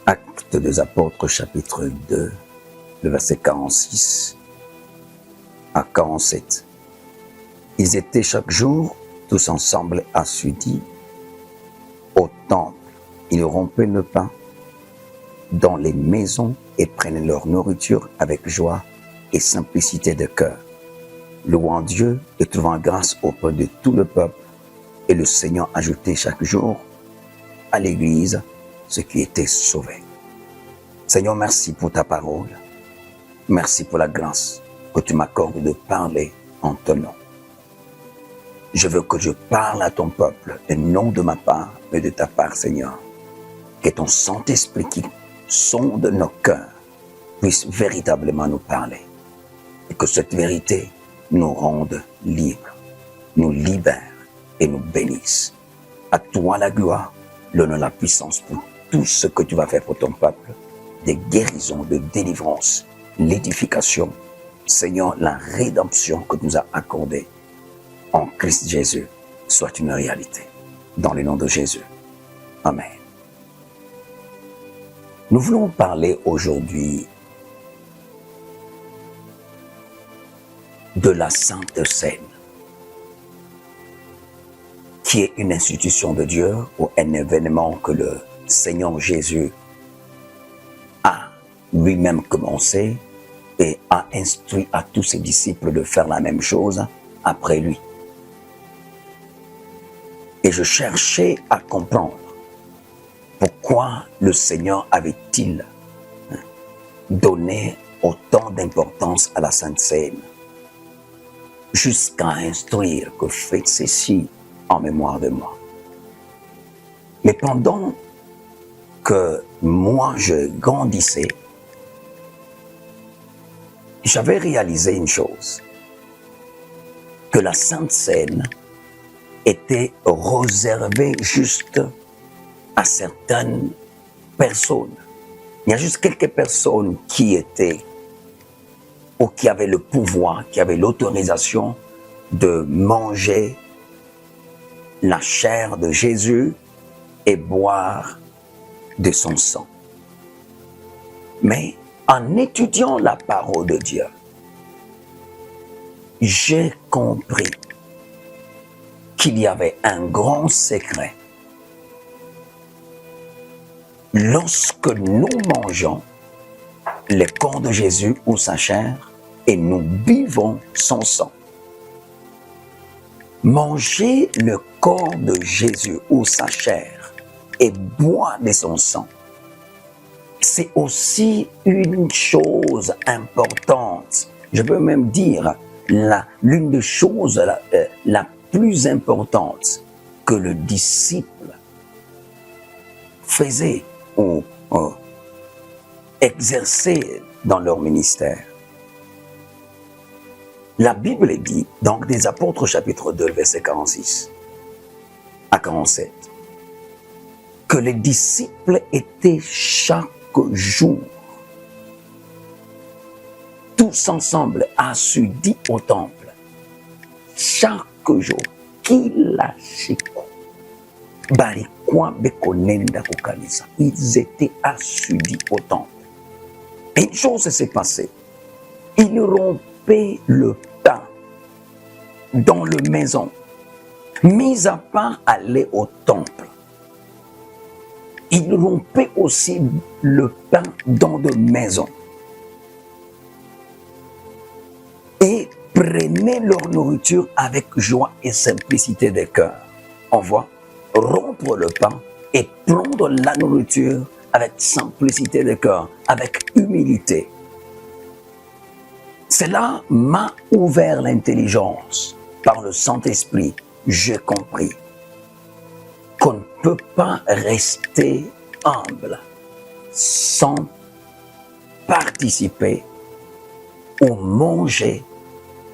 Actes des Apôtres, chapitre 2, le verset 46 à 47. Ils étaient chaque jour tous ensemble assidus au temple. Ils rompaient le pain dans les maisons et prenaient leur nourriture avec joie et simplicité de cœur, louant Dieu et trouvant grâce auprès de tout le peuple. Et le Seigneur ajoutait chaque jour à l'Église ceux qui étaient sauvés. Seigneur, merci pour ta parole. Merci pour la grâce que tu m'accordes de parler en ton nom. Je veux que je parle à ton peuple, et non de ma part, mais de ta part, Seigneur. Que ton Saint-Esprit qui sonde nos cœurs puisse véritablement nous parler. Et que cette vérité nous rende libres, nous libère et nous bénisse. À toi la gloire, l'honneur, la puissance pour tout ce que tu vas faire pour ton peuple, des guérisons, de délivrance, l'édification, Seigneur, la rédemption que tu nous as accordée en Christ Jésus soit une réalité. Dans le nom de Jésus. Amen. Nous voulons parler aujourd'hui de la Sainte Seine, qui est une institution de Dieu ou un événement que le Seigneur Jésus a lui-même commencé et a instruit à tous ses disciples de faire la même chose après lui. Et je cherchais à comprendre pourquoi le Seigneur avait-il donné autant d'importance à la Sainte Seine, jusqu'à instruire que faites ceci en mémoire de moi. Mais pendant que moi je grandissais, j'avais réalisé une chose, que la Sainte Seine était réservée juste à certaines personnes. Il y a juste quelques personnes qui étaient ou qui avaient le pouvoir, qui avaient l'autorisation de manger la chair de Jésus et boire de son sang. Mais en étudiant la parole de Dieu, j'ai compris qu'il y avait un grand secret. Lorsque nous mangeons le corps de Jésus ou sa chair et nous buvons son sang, manger le corps de Jésus ou sa chair et boire de son sang, c'est aussi une chose importante. Je peux même dire l'une des choses la plus importante que le disciple faisait ou exerçait dans leur ministère. La Bible dit, dans des Apôtres chapitre 2, verset 46 à 47, que les disciples étaient chaque jour tous ensemble assidus au temple. Chaque jour, kila siku, balikuwa bekonenda kukanisa. Ils étaient assidus au temple. Et une chose s'est passée. Ils rompaient le pain dans la maison, mis à part aller au temple. Ils rompaient aussi le pain dans de maisons et prenaient leur nourriture avec joie et simplicité de cœur. On voit rompre le pain et prendre la nourriture avec simplicité de cœur, avec humilité. Cela m'a ouvert l'intelligence par le Saint-Esprit. J'ai compris qu'on ne peut pas rester humble sans participer ou manger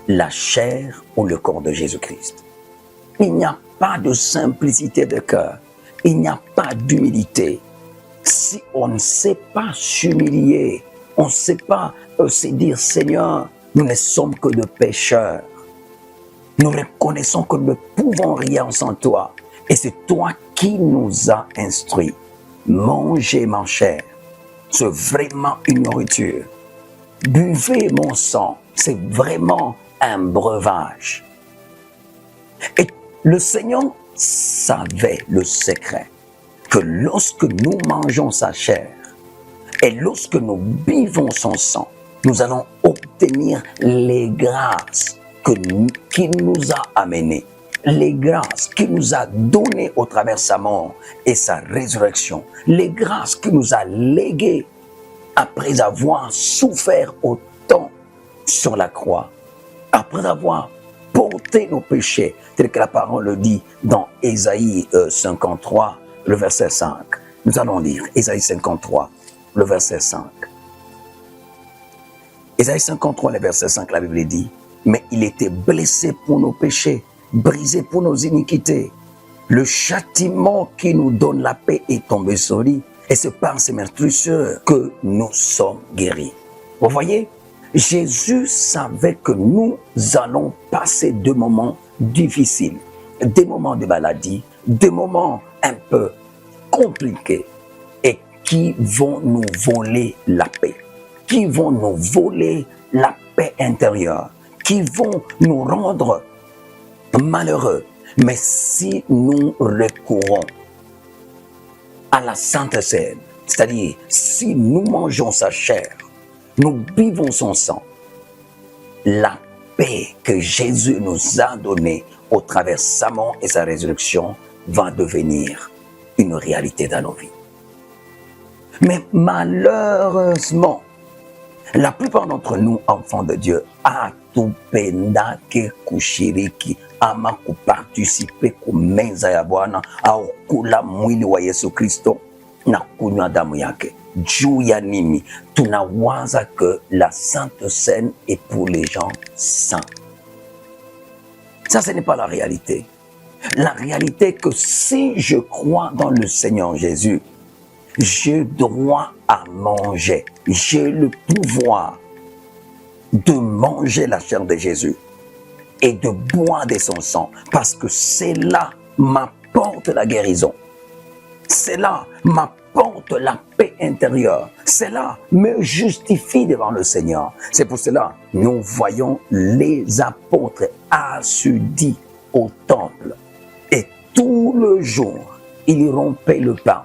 la chair ou le corps de Jésus-Christ. Il n'y a pas de simplicité de cœur, il n'y a pas d'humilité. Si on ne sait pas s'humilier, on ne sait pas se dire, Seigneur, nous ne sommes que de pécheurs. Nous reconnaissons que nous ne pouvons rien sans toi. Et c'est toi qui nous as instruits. Mangez ma chair c'est vraiment une nourriture. Buvez mon sang, c'est vraiment un breuvage. Et le Seigneur savait le secret que lorsque nous mangeons sa chair et lorsque nous buvons son sang, nous allons obtenir les grâces qu'il nous a amenées, les grâces qu'il nous a données au travers de sa mort et sa résurrection, les grâces qu'il nous a léguées après avoir souffert autant sur la croix, après avoir porté nos péchés, tel que la parole le dit dans Ésaïe 53, le verset 5. Nous allons lire Ésaïe 53, le verset 5. Ésaïe 53, le verset 5, la Bible dit, « Mais il était blessé pour nos péchés, brisé pour nos iniquités. Le châtiment qui nous donne la paix est tombé sur lui, et c'est par ses meurtrissures que nous sommes guéris. » Vous voyez, Jésus savait que nous allons passer des moments difficiles, des moments de maladie, des moments un peu compliqués et qui vont nous voler la paix, qui vont nous voler la paix intérieure, qui vont nous rendre malheureux. Mais si nous recourons à la Sainte Seine, c'est-à-dire si nous mangeons sa chair, nous buvons son sang, la paix que Jésus nous a donnée au travers de sa mort et sa résurrection va devenir une réalité dans nos vies. Mais malheureusement, la plupart d'entre nous, enfants de Dieu, atupenda ke kushiriki ama kuparticipe kumeza ya Bwana au kula mwili wa Yesu Kristo na kunywa damu yake. Juu ya nini? Tunawaza que la Sainte Seine est pour les gens saints. Ça, ce n'est pas la réalité. La réalité est que si je crois dans le Seigneur Jésus, j'ai droit à manger. J'ai le pouvoir de manger la chair de Jésus et de boire de son sang parce que cela m'apporte la guérison. Cela m'apporte la paix intérieure. Cela me justifie devant le Seigneur. C'est pour cela que nous voyons les apôtres assidus au temple et tout le jour, ils rompaient le pain.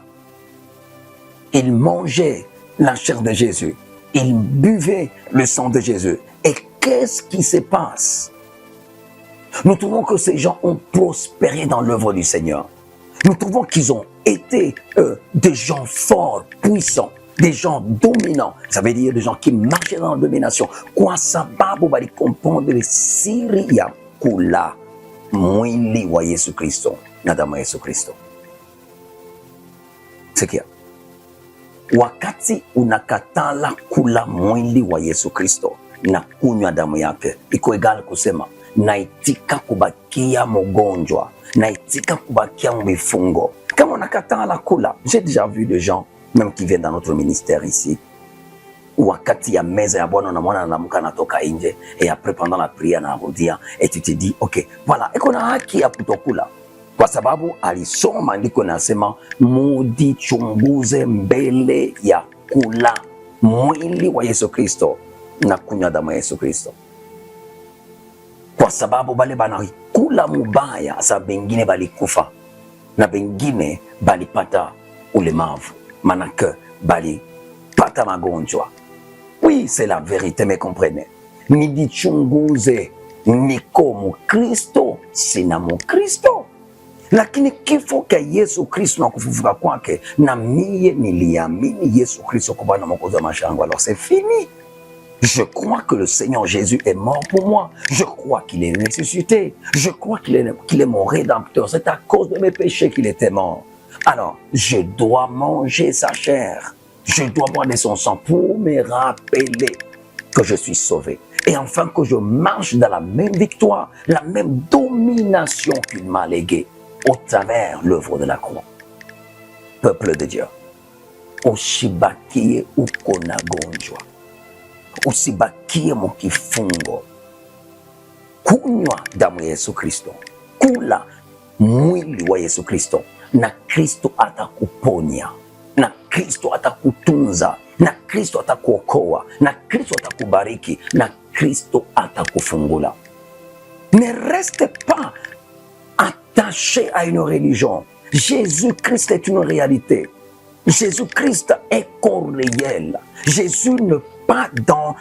Ils mangeaient la chair de Jésus. Ils buvaient le sang de Jésus. Et qu'est-ce qui se passe? Nous trouvons que ces gens ont prospéré dans l'œuvre du Seigneur. Nous trouvons qu'ils ont été des gens forts, puissants, des gens dominants. Ça veut dire des gens qui marchaient dans la domination. Kwa sababu bali comprendre le siri ya kula mwili wa Yesu Kristo na damu ya Yesu Kristo. Sikia. Wakati unakatala kula mwili wa Yesu Kristo na kunywa damu yake, iko egal kusema naitika kubakia mgonjwa, naitika kubakia mvifungo. Kama unakatala kula, j'ai déjà vu des gens même qui viennent dans notre ministère ici, wakati ya meza ya Bwana unamwona anaamka anatoka nje et après pendant la prière anarudia et tu te dis ok, voilà, iko na haki ya kutokula kwa sababu alisoma andiko nasema mujichunguze mbele ya kula mwili wa Yesu Kristo na kunywa damu ya Yesu Kristo. Kwa sababu bale banakula mubaya, sa bengine balikufa na bengine balipata ulemavu, manake balipata magonjwa. Oui, c'est la vérité, mais comprenez. Nijichunguze, niko Mkristo, sina Mkristo. Lakini kifo cha Yesu Kristo na kufufuka kwake, na mie niliamini Yesu Kristo kwa Bwana Mwokozi wa maisha yangu, alors c'est fini. Je crois que le Seigneur Jésus est mort pour moi. Je crois qu'il est ressuscité. Je crois qu'il est mon rédempteur. C'est à cause de mes péchés qu'il était mort. Alors, je dois manger sa chair. Je dois boire de son sang pour me rappeler que je suis sauvé. Et enfin que je marche dans la même victoire, la même domination qu'il m'a léguée au travers l'œuvre de la croix. Peuple de Dieu, ushibakie uko na gonjwa, usibakie mukifungo, kunywa damu ya Yesu Kristo, kula mwili wa Yesu Kristo, na Kristo atakuponya, na Kristo atakutunza, na Kristo atakuokoa, na Kristo atakubariki, na Kristo atakufungula. Ne reste pas attaché à une religion. Jésus-Christ est une réalité. Jésus-Christ est corps réel. Jésus n'est pas dans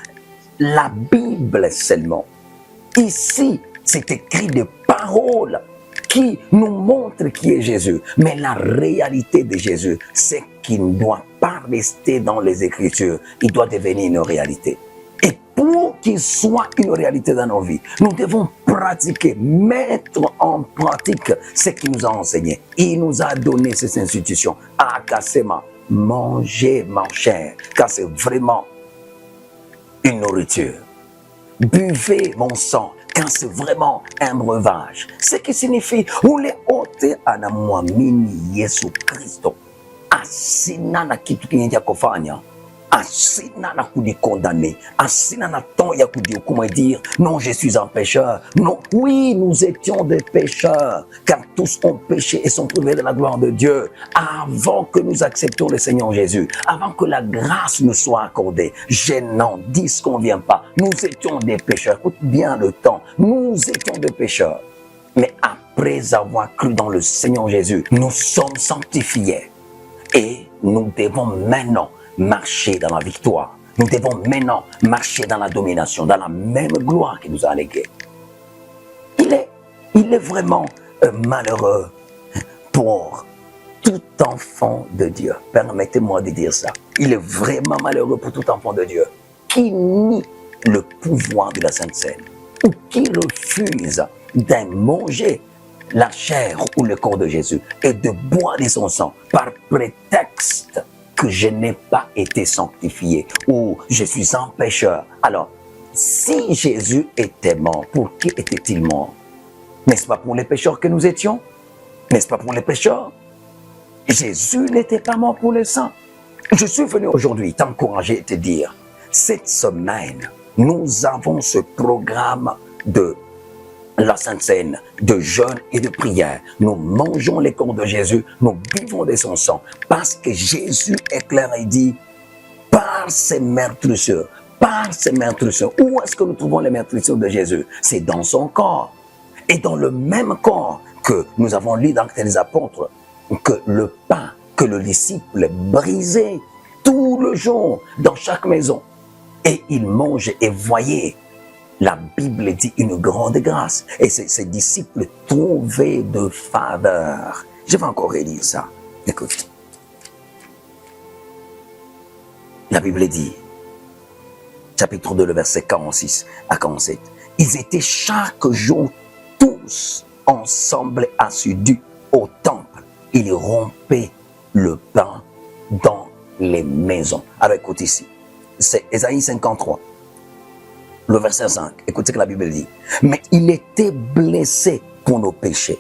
la Bible seulement. Ici, c'est écrit des paroles qui nous montrent qui est Jésus. Mais la réalité de Jésus, c'est qu'il ne doit pas rester dans les Écritures. Il doit devenir une réalité. Et pour qu'il soit une réalité dans nos vies, nous devons pratiquer, mettre en pratique ce qu'il nous a enseigné. Il nous a donné ces institutions. Akasema, mangez ma chair, car c'est vraiment une nourriture. Buvez mon sang, car c'est vraiment un breuvage. Ce qui signifie, ule ote anamwamini Yesu Kristo, asina na kitu kingine cha kufanya, asina na kujikondamner, asina na temps ya kujihukumu et dire non, je suis un pécheur. Non, oui, nous étions des pécheurs, car tous ont péché et sont privés de la gloire de Dieu. Avant que nous acceptions le Seigneur Jésus, avant que la grâce nous soit accordée, je n'en disconviens pas. Nous étions des pécheurs. Écoute bien le temps. Nous étions des pécheurs. Mais après avoir cru dans le Seigneur Jésus, nous sommes sanctifiés. Et nous devons maintenant marcher dans la victoire. Nous devons maintenant marcher dans la domination, dans la même gloire qu'il nous a léguée. Il est vraiment malheureux pour tout enfant de Dieu. Permettez-moi de dire ça. Il est vraiment malheureux pour tout enfant de Dieu qui nie le pouvoir de la Sainte Seine ou qui refuse de manger la chair ou le corps de Jésus et de boire de son sang par prétexte que je n'ai pas été sanctifié ou je suis un pécheur. Alors, si Jésus était mort, pour qui était-il mort? N'est-ce pas pour les pécheurs que nous étions? N'est-ce pas pour les pécheurs? Jésus n'était pas mort pour les saints. Je suis venu aujourd'hui t'encourager et te dire, cette semaine, nous avons ce programme de la Sainte Seine, de jeûne et de prière. Nous mangeons les corps de Jésus, nous buvons de son sang, parce que Jésus est clair et dit, par ses meurtrissures, par ses meurtrissures. Où est-ce que nous trouvons les meurtrissures de Jésus? C'est dans son corps. Et dans le même corps que nous avons lu dans l'Actes des Apôtres, que le pain que le disciple brisait tout le jour dans chaque maison. Et il mange et voyait. La Bible dit une grande grâce. Et ses disciples trouvaient de faveur. Je vais encore relire ça. Écoute. La Bible dit, chapitre 2, le verset 46 à 47. Ils étaient chaque jour tous ensemble assidus au temple. Ils rompaient le pain dans les maisons. Alors écoute ici. C'est Ésaïe 53. Le verset 5, écoutez ce que la Bible dit. Mais il était blessé pour nos péchés.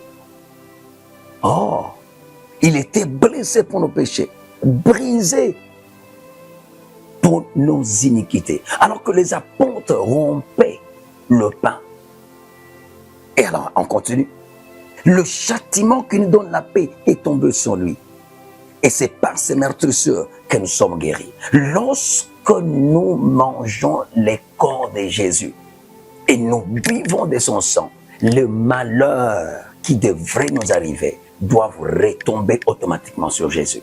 Oh, il était blessé pour nos péchés, brisé pour nos iniquités. Alors que les apôtres rompaient le pain. Et alors, on continue. Le châtiment qui nous donne la paix est tombé sur lui. Et c'est par ces meurtrissures que nous sommes guéris. Lorsque nous mangeons les corps de Jésus et nous buvons de son sang, le malheur qui devrait nous arriver doit retomber automatiquement sur Jésus.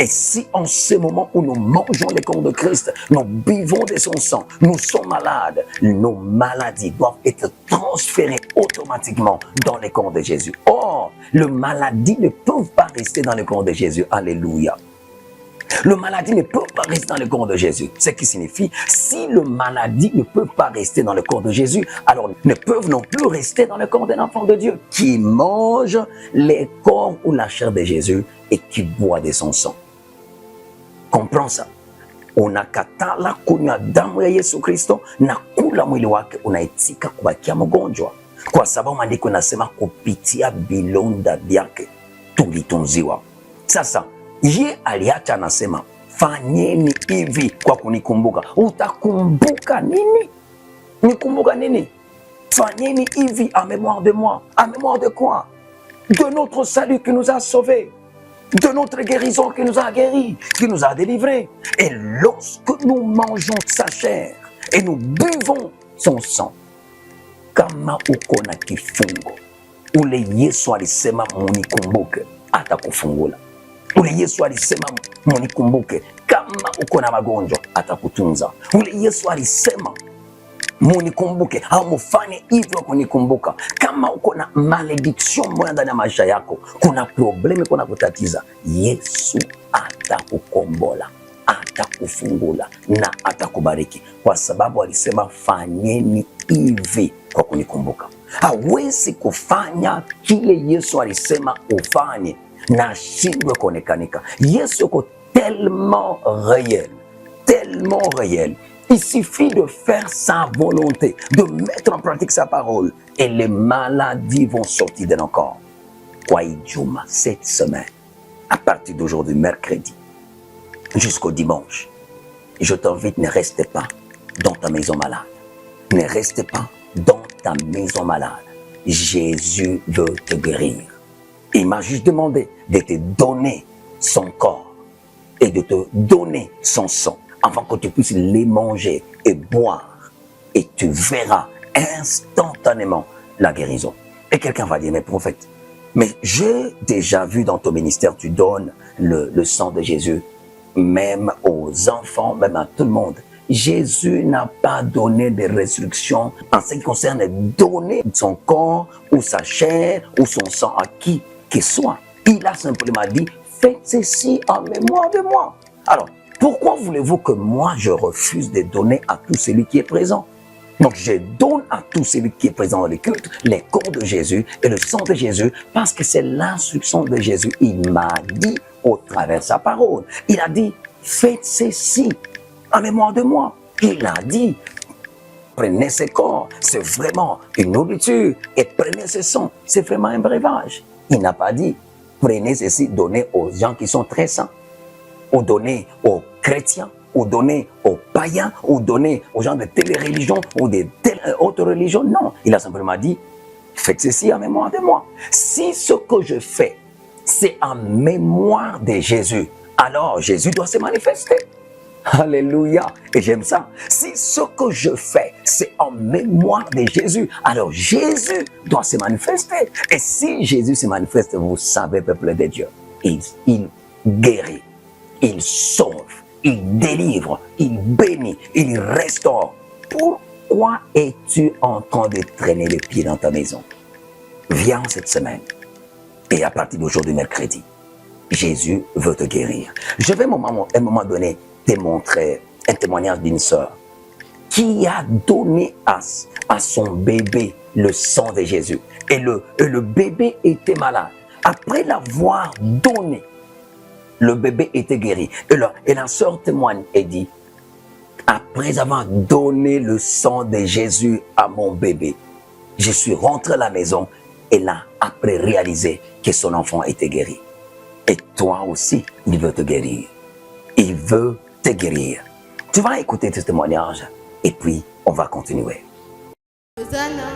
Et si en ce moment où nous mangeons les corps de Christ, nous buvons de son sang, nous sommes malades, nos maladies doivent être transférées automatiquement dans les corps de Jésus. Or, les maladies ne peuvent pas rester dans les corps de Jésus. Alléluia. Le maladie ne peut pas rester dans le corps de Jésus. Ce qui signifie, si le maladie ne peut pas rester dans le corps de Jésus, alors ne peuvent non plus rester dans le corps d'un enfant de Dieu qui mange les corps ou la chair de Jésus et qui boit de son sang. Comprends ça. Unakatala kunywa damu ya Yesu Kristo na kula mwili wake, unaitika kubakia mgonjwa, kwa sababu maandiko yanasema kupitia vilonda vyake tulitunziwa. Sasa ye aliacha anasema, fanyeni hivi kwa kunikumbuka. Utakumbuka nini? Nikumbuka nini? Fanyeni hivi en mémoire de moi. En mémoire de quoi? De notre salut qui nous a sauvés. de notre guérison qui nous a guéris, qui nous a délivrés. Et lorsque nous mangeons sa chair et nous buvons son sang, kama uko na kifungo, ule Yesu alisema munikumbuke, atakufungula. Ule Yesu alisema munikumbuke, kama uko na magonjwa atakutunza. Ule Yesu alisema munikumbuke au mufanye hivyo kunikumbuka. Kama uko na malediction moja ndani ya maisha yako, kuna probleme kuna kutatiza, Yesu atakukombola, atakufungula na atakubariki, kwa sababu alisema fanyeni hivi kwa kunikumbuka. Hawezi kufanya kile Yesu alisema ufanye na shindwe kuonekanika. Yesu yuko tellement réel, tellement réel. Il suffit de faire sa volonté, de mettre en pratique sa parole, et les maladies vont sortir de nos corps. Kwa Ijumaa, cette semaine, à partir d'aujourd'hui, mercredi, jusqu'au dimanche, je t'invite, ne reste pas dans ta maison malade. Ne reste pas dans ta maison malade. Jésus veut te guérir. Il m'a juste demandé de te donner son corps et de te donner son sang, afin que tu puisses les manger et boire, et tu verras instantanément la guérison. Et quelqu'un va dire, mais prophète, mais j'ai déjà vu dans ton ministère, tu donnes le sang de Jésus, même aux enfants, même à tout le monde. Jésus n'a pas donné de restrictions en ce qui concerne donner son corps ou sa chair ou son sang à qui que soit. Il a simplement dit, faites ceci en mémoire de moi. Alors, pourquoi voulez-vous que moi je refuse de donner à tout celui qui est présent? Donc je donne à tout celui qui est présent dans les cultes les corps de Jésus et le sang de Jésus, parce que c'est l'instruction de Jésus. Il m'a dit au travers de sa parole, il a dit, faites ceci en mémoire de moi. Il a dit, prenez ce corps, c'est vraiment une nourriture, et prenez ce sang, c'est vraiment un breuvage. Il n'a pas dit, prenez ceci, donnez aux gens qui sont très saints, ou donnez aux chrétiens, ou donnez aux païens, ou donnez aux gens de telle religion, ou de telle autre religion. Non, il a simplement dit, faites ceci en mémoire de moi. Si ce que je fais, c'est en mémoire de Jésus, alors Jésus doit se manifester. Alléluia. Et j'aime ça. Si ce que je fais, c'est en mémoire de Jésus, alors Jésus doit se manifester. Et si Jésus se manifeste, vous savez, peuple de Dieu, il guérit, il sauve, il délivre, il bénit, il restaure. Pourquoi es-tu en train de traîner les pieds dans ta maison? Viens cette semaine. Et à partir d'aujourd'hui, mercredi, Jésus veut te guérir. Je vais à un moment donné te montrer un témoignage d'une sœur qui a donné à son bébé le sang de Jésus. Et le bébé était malade. Après l'avoir donné, le bébé était guéri. Et la sœur témoigne et dit, après avoir donné le sang de Jésus à mon bébé, je suis rentré à la maison et là, après réalisé que son enfant était guéri. Et toi aussi, il veut te guérir. Il veut te guérir. Tu vas écouter ce témoignage et puis on va continuer. Zana,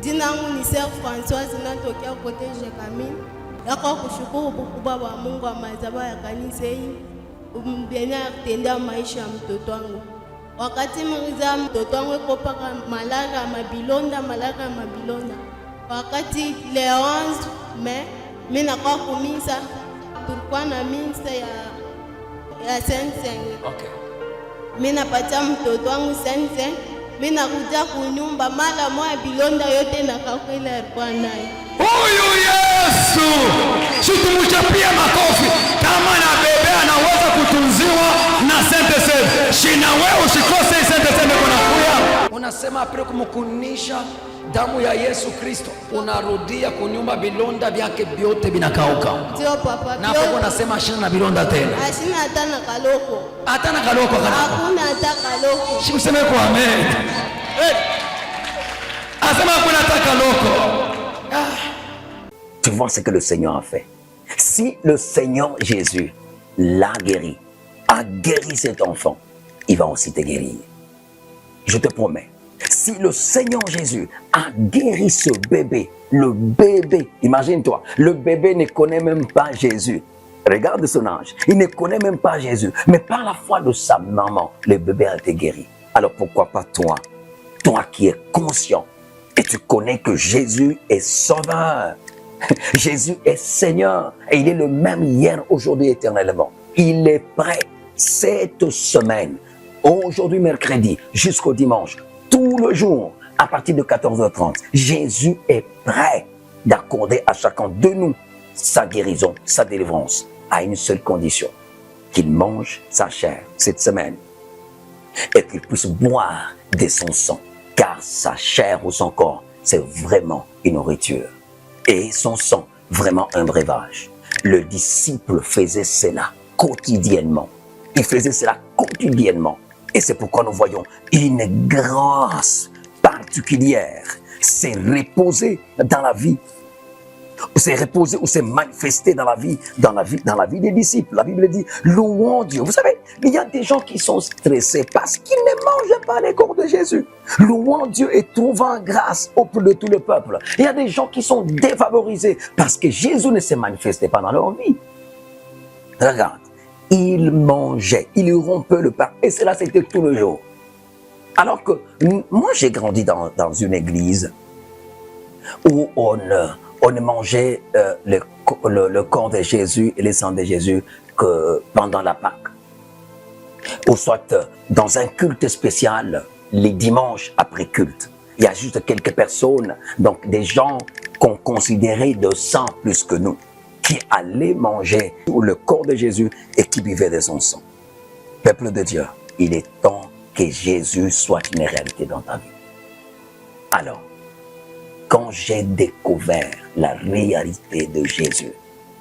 Dinangu ni Sœur Françoise natokea kote Jekamini. Yako kushukuru ukubwa wa Mungu wa madhabahu ya kanisa hili. Umbenia kutendea maisha ya mtoto wangu. Wakati mriza mtoto wangu yuko paka malaria mabilonda. Wakati le 11 Mei mimi nakuwa kumisa, tulikuwa na misa ya Saint-Seigneur. Okay. Mimi napatia mtoto wangu Saint-Seigneur, mimi nakuja kunyumba mara moja bilonda yote na kakwela alikuwa nayo. Huyu Yesu! Situmchapie makofi. Kama na bebe anaweza kutunziwa na Saint-Seigneur, shina wewe usikose Saint-Seigneur kuna kuya. Unasema apre kumukunisha damu ya Yesu Kristo, unarudia kunyumba bilonda vyake vyote vinakauka. Ndio papa. Na hapo unasema ashina na bilonda tena. Ashina hata na kaloko. Hata na kaloko kana. Hakuna hata kaloko. Sikuseme kwa amen. Asema kuna hata kaloko. Tu vois ce que le Seigneur a fait. Si le Seigneur Jésus l'a guéri, a guéri cet enfant, il va aussi te guérir. Je te promets. si le Seigneur Jésus a guéri ce bébé, le bébé, imagine-toi, le bébé ne connaît même pas Jésus. Regarde son âge, il ne connaît même pas Jésus. Mais par la foi de sa maman, le bébé a été guéri. Alors pourquoi pas toi? Toi qui es conscient et tu connais que Jésus est sauveur. Jésus est Seigneur et il est le même hier, aujourd'hui, éternellement. Il est prêt cette semaine, aujourd'hui mercredi jusqu'au dimanche, tout le jour, à partir de 14h30. Jésus est prêt d'accorder à chacun de nous sa guérison, sa délivrance, à une seule condition, qu'il mange sa chair cette semaine et qu'il puisse boire de son sang, car sa chair ou son corps, c'est vraiment une nourriture et son sang, vraiment un breuvage. Le disciple faisait cela quotidiennement. Il faisait cela quotidiennement. Et c'est pourquoi nous voyons une grâce particulière s'est reposée dans la vie, s'est reposée ou s'est manifestée dans la vie des disciples. La Bible dit, louons Dieu. Vous savez, il y a des gens qui sont stressés parce qu'ils ne mangent pas les corps de Jésus. Louons Dieu et trouvant grâce auprès de tout le peuple. Il y a des gens qui sont défavorisés parce que Jésus ne s'est manifesté pas dans leur vie. Regarde, ils mangeaient, ils rompaient le pain et cela c'était tout le jour. Alors que moi j'ai grandi dans une église où on ne mangeait le corps de Jésus et le sang de Jésus que pendant la Pâque. Ou soit dans un culte spécial, les dimanches après culte. Il y a juste quelques personnes, donc des gens qu'on considérait de sang plus que nous, qui allaient manger le corps de Jésus et qui buvaient de son sang. Peuple de Dieu, il est temps que Jésus soit une réalité dans ta vie. Alors, quand j'ai découvert la réalité de Jésus,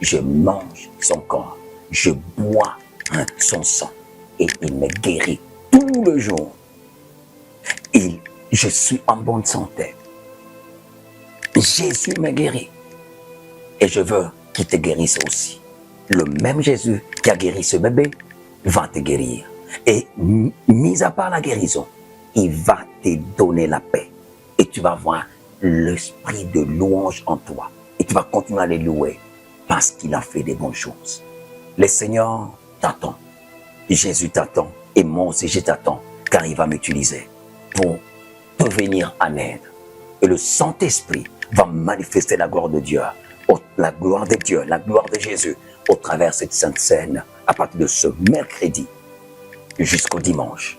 je mange son corps, je bois son sang et il me guérit tout le jour. Je suis en bonne santé. Jésus me guérit et je veux qu'il te guérisse aussi. Le même Jésus qui a guéri ce bébé va te guérir. Et mis à part la guérison, il va te donner la paix. Et tu vas voir l'esprit de louange en toi. Et tu vas continuer à les louer parce qu'il a fait des bonnes choses. Le Seigneur t'attend. Jésus t'attend. Et moi aussi je t'attends car il va m'utiliser pour te venir en aide. Et le Saint-Esprit va manifester la gloire de Dieu, la gloire de Dieu, la gloire de Jésus au travers de cette sainte scène à partir de ce mercredi jusqu'au dimanche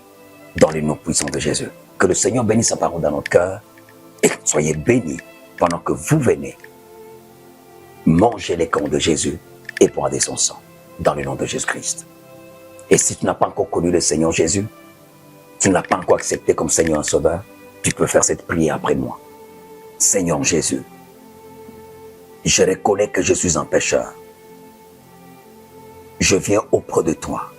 dans le nom puissant de Jésus. Que le Seigneur bénisse sa parole dans notre cœur et soyez bénis pendant que vous venez manger les corps de Jésus et boire de son sang dans le nom de Jésus-Christ. Et si tu n'as pas encore connu le Seigneur Jésus, tu ne l'as pas encore accepté comme Seigneur et Sauveur, tu peux faire cette prière après moi. Seigneur Jésus, je reconnais que je suis un pécheur. Je viens auprès de toi.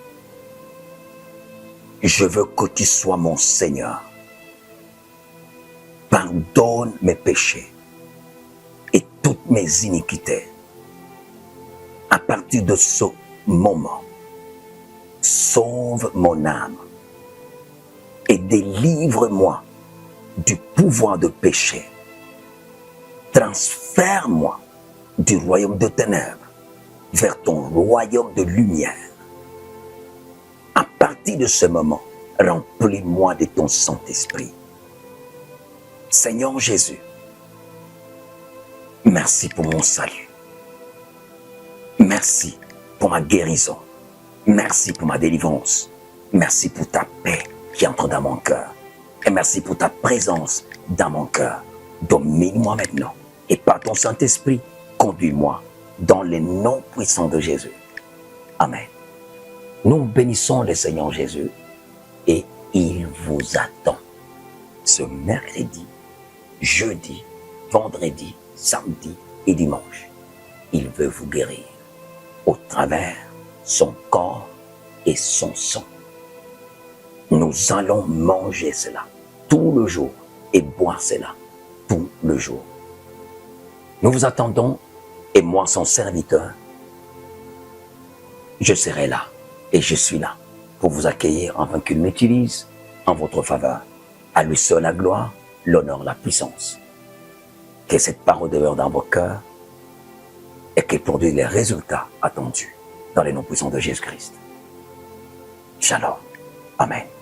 Je veux que tu sois mon Seigneur. Pardonne mes péchés et toutes mes iniquités. À partir de ce moment, sauve mon âme et délivre-moi du pouvoir de péché. Transfère-moi du royaume de ténèbres vers ton royaume de lumière. À partir de ce moment, remplis-moi de ton Saint-Esprit. Seigneur Jésus, merci pour mon salut. Merci pour ma guérison. Merci pour ma délivrance. Merci pour ta paix qui entre dans mon cœur. Et merci pour ta présence dans mon cœur. Domine-moi maintenant. Et par ton Saint-Esprit, conduis-moi dans le nom puissant de Jésus. Amen. Nous bénissons le Seigneur Jésus et il vous attend ce mercredi, jeudi, vendredi, samedi et dimanche. Il veut vous guérir au travers son corps et son sang. Nous allons manger cela tout le jour et boire cela tout le jour. Nous vous attendons et moi, son serviteur, je serai là et je suis là pour vous accueillir afin qu'il m'utilise en votre faveur. À lui seul la gloire, l'honneur, la puissance. Que cette parole demeure dans vos cœurs et qu'elle produise les résultats attendus dans les noms puissants de Jésus-Christ. Shalom. Amen.